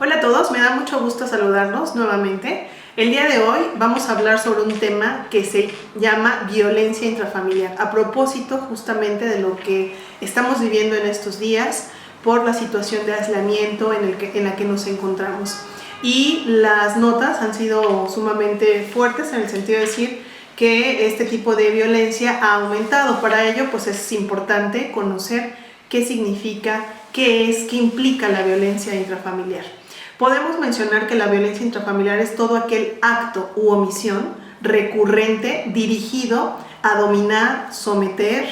Hola a todos, me da mucho gusto saludarlos nuevamente. El día de hoy vamos a hablar sobre un tema que se llama violencia intrafamiliar, a propósito justamente de lo que estamos viviendo en estos días por la situación de aislamiento en la que nos encontramos. Y las notas han sido sumamente fuertes en el sentido de decir que este tipo de violencia ha aumentado. Para ello, pues es importante conocer qué significa, qué implica la violencia intrafamiliar. Podemos mencionar que la violencia intrafamiliar es todo aquel acto u omisión recurrente dirigido a dominar, someter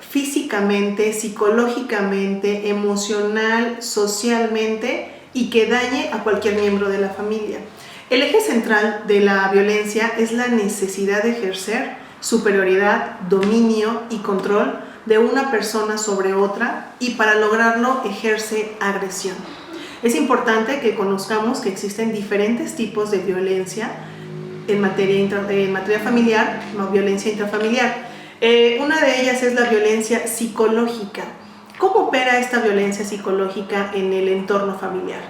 físicamente, psicológicamente, emocional, socialmente y que dañe a cualquier miembro de la familia. El eje central de la violencia es la necesidad de ejercer superioridad, dominio y control de una persona sobre otra, y para lograrlo ejerce agresión. Es importante que conozcamos que existen diferentes tipos de violencia en materia familiar, no violencia intrafamiliar. Una de ellas es la violencia psicológica. ¿Cómo opera esta violencia psicológica en el entorno familiar?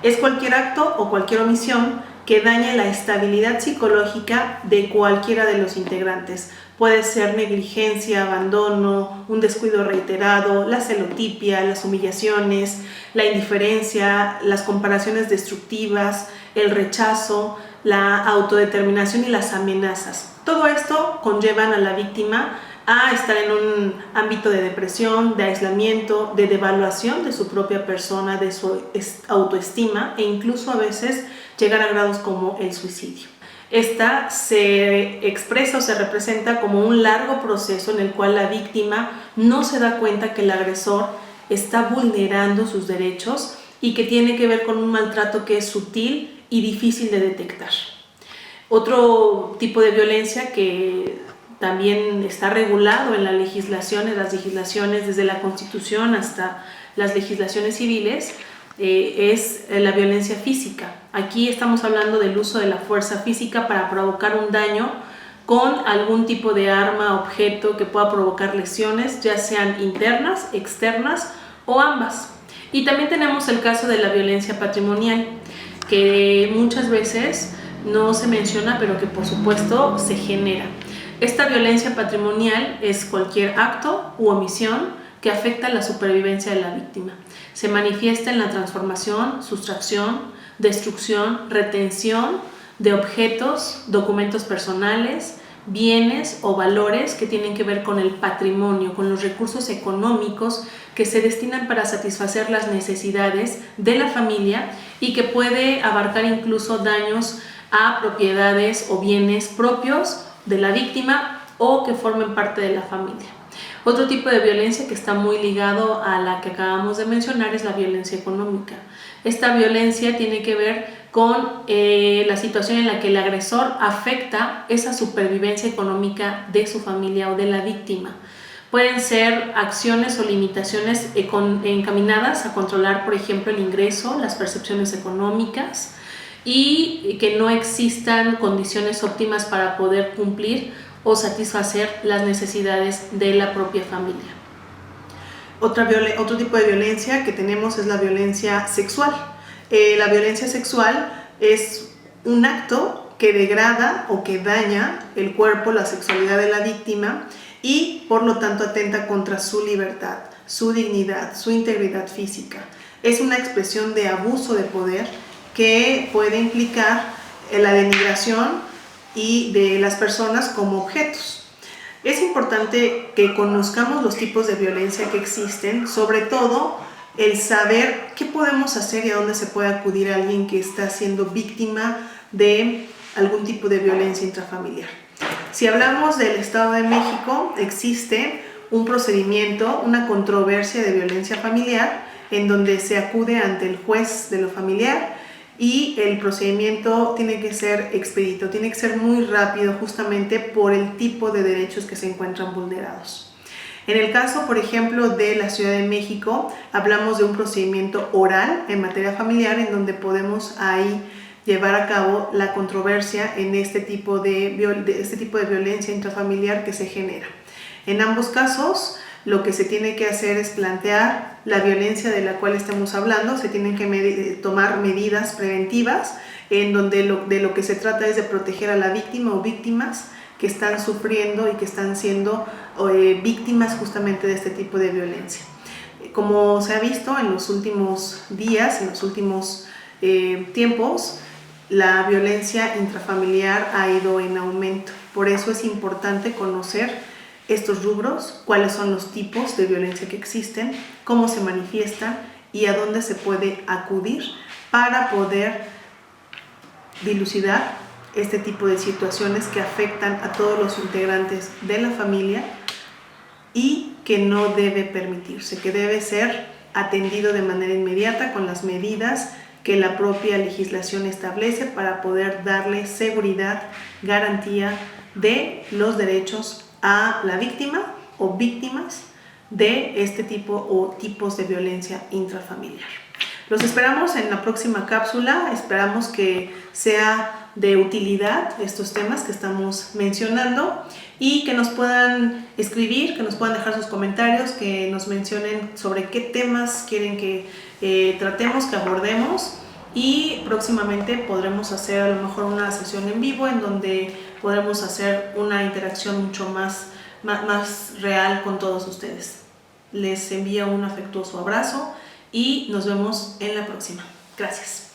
Es cualquier acto o cualquier omisión que dañe la estabilidad psicológica de cualquiera de los integrantes. Puede ser negligencia, abandono, un descuido reiterado, la celotipia, las humillaciones, la indiferencia, las comparaciones destructivas, el rechazo, la autodeterminación y las amenazas. Todo esto conllevan a la víctima a estar en un ámbito de depresión, de aislamiento, de devaluación de su propia persona, de su autoestima e incluso a veces llegar a grados como el suicidio. Esta se expresa o se representa como un largo proceso en el cual la víctima no se da cuenta que el agresor está vulnerando sus derechos y que tiene que ver con un maltrato que es sutil y difícil de detectar. Otro tipo de violencia que también está regulado en las legislaciones desde la Constitución hasta las legislaciones civiles, es la violencia física. Aquí estamos hablando del uso de la fuerza física para provocar un daño con algún tipo de arma, objeto que pueda provocar lesiones, ya sean internas, externas o ambas. Y también tenemos el caso de la violencia patrimonial, que muchas veces no se menciona, pero que por supuesto se genera. Esta violencia patrimonial es cualquier acto u omisión que afecta la supervivencia de la víctima. Se manifiesta en la transformación, sustracción, destrucción, retención de objetos, documentos personales, bienes o valores que tienen que ver con el patrimonio, con los recursos económicos que se destinan para satisfacer las necesidades de la familia y que puede abarcar incluso daños a propiedades o bienes propios de la víctima o que formen parte de la familia. Otro tipo de violencia que está muy ligado a la que acabamos de mencionar es la violencia económica. Esta violencia tiene que ver con la situación en la que el agresor afecta esa supervivencia económica de su familia o de la víctima. Pueden ser acciones o limitaciones encaminadas a controlar, por ejemplo, el ingreso, las percepciones económicas, y que no existan condiciones óptimas para poder cumplir o satisfacer las necesidades de la propia familia. Otro tipo de violencia que tenemos es la violencia sexual. La violencia sexual es un acto que degrada o que daña el cuerpo, la sexualidad de la víctima y por lo tanto atenta contra su libertad, su dignidad, su integridad física. Es una expresión de abuso de poder que puede implicar la denigración y de las personas como objetos. Es importante que conozcamos los tipos de violencia que existen, sobre todo el saber qué podemos hacer y a dónde se puede acudir a alguien que está siendo víctima de algún tipo de violencia intrafamiliar. Si hablamos del Estado de México, existe un procedimiento, una controversia de violencia familiar en donde se acude ante el juez de lo familiar y el procedimiento tiene que ser expedito, tiene que ser muy rápido justamente por el tipo de derechos que se encuentran vulnerados. En el caso, por ejemplo, de la Ciudad de México, hablamos de un procedimiento oral en materia familiar en donde podemos ahí llevar a cabo la controversia en este tipo de violencia intrafamiliar que se genera. En ambos casos, lo que se tiene que hacer es plantear la violencia de la cual estamos hablando. Se tienen que tomar medidas preventivas en donde de lo que se trata es de proteger a la víctima o víctimas que están sufriendo y que están siendo víctimas justamente de este tipo de violencia. Como se ha visto en los últimos días, en los últimos tiempos, la violencia intrafamiliar ha ido en aumento. Por eso es importante conocer estos rubros, cuáles son los tipos de violencia que existen, cómo se manifiestan y a dónde se puede acudir para poder dilucidar este tipo de situaciones que afectan a todos los integrantes de la familia y que no debe permitirse, que debe ser atendido de manera inmediata con las medidas que la propia legislación establece para poder darle seguridad, garantía de los derechos a la víctima o víctimas de este tipo o tipos de violencia intrafamiliar. Los esperamos en la próxima cápsula, esperamos que sea de utilidad estos temas que estamos mencionando y que nos puedan escribir, que nos puedan dejar sus comentarios, que nos mencionen sobre qué temas quieren que tratemos, que abordemos, y próximamente podremos hacer a lo mejor una sesión en vivo en donde podremos hacer una interacción mucho más real con todos ustedes. Les envío un afectuoso abrazo y nos vemos en la próxima. Gracias.